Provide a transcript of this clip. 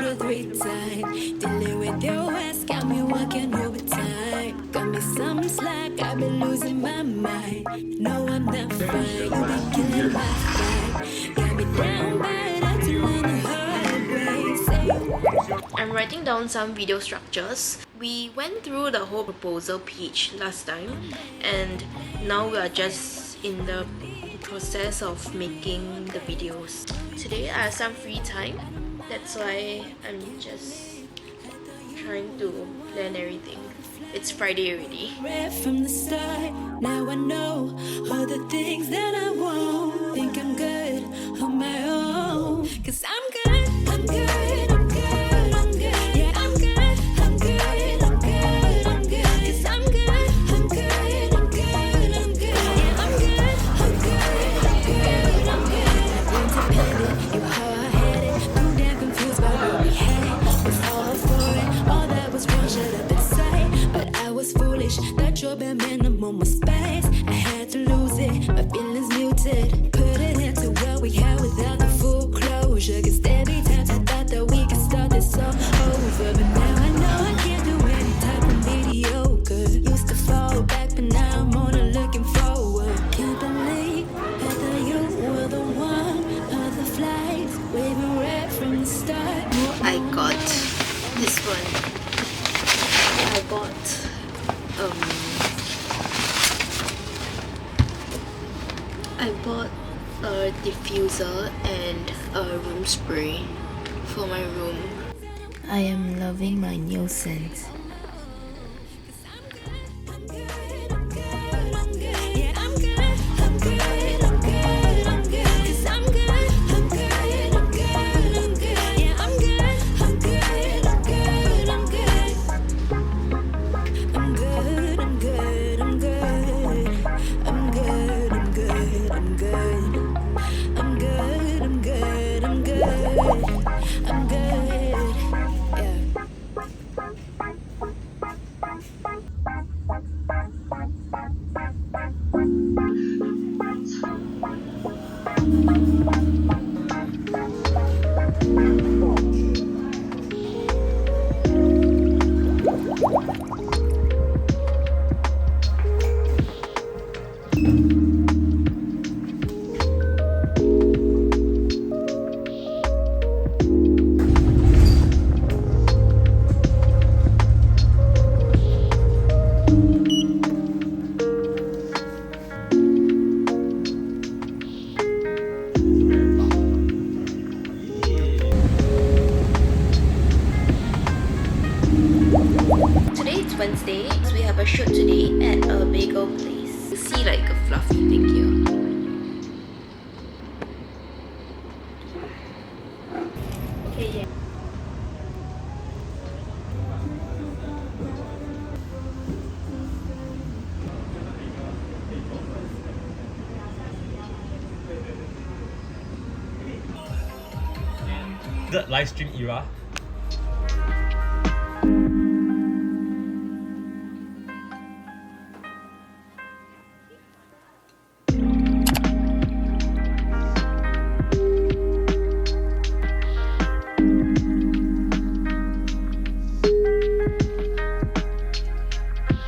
or 3 times. Dealing with your ass got me working overtime. Got me some slack, I've been losing my mind. No, I'm not fine, you been killing my vibe. Got me down bad, I had to learn the hard way. I'm writing down some video structures. We went through the whole proposal pitch last time, and now we are just in the process of making the videos. Today I have some free time, that's why I'm just trying to plan everything. It's Friday already. Right from the start, now I know all the things that I want. Think I'm good on my own, 'cause I'm good, I'm good, I'm good, I'm good. Yeah, I'm good, I'm good, I'm good, I'm good. 'Cause I'm good, I'm good, I'm good, I'm good. Yeah, I'm good, I'm good, I'm good, I'm good. Independent, you hard-headed, too damn confused by where we headed. Was all for it, all that was wrong, shut up inside. But I was foolish, that your bare minimum was space. I had to lose it, my feelings muted. Put it into what we had without the full closure. 'Cause there be times I thought that we could start this all over. But now I know I can't do any type of mediocre. Used to fall back, but now I'm on and looking forward. Can't believe I thought you were the one of the flights, waving right from the start. I got this one. I bought a diffuser and a room spray for my room. I am loving my new scent. Today it's Wednesday, so we have a shoot today at a bagel place. You see like a fluffy thing here. Okay, yeah. The live stream era,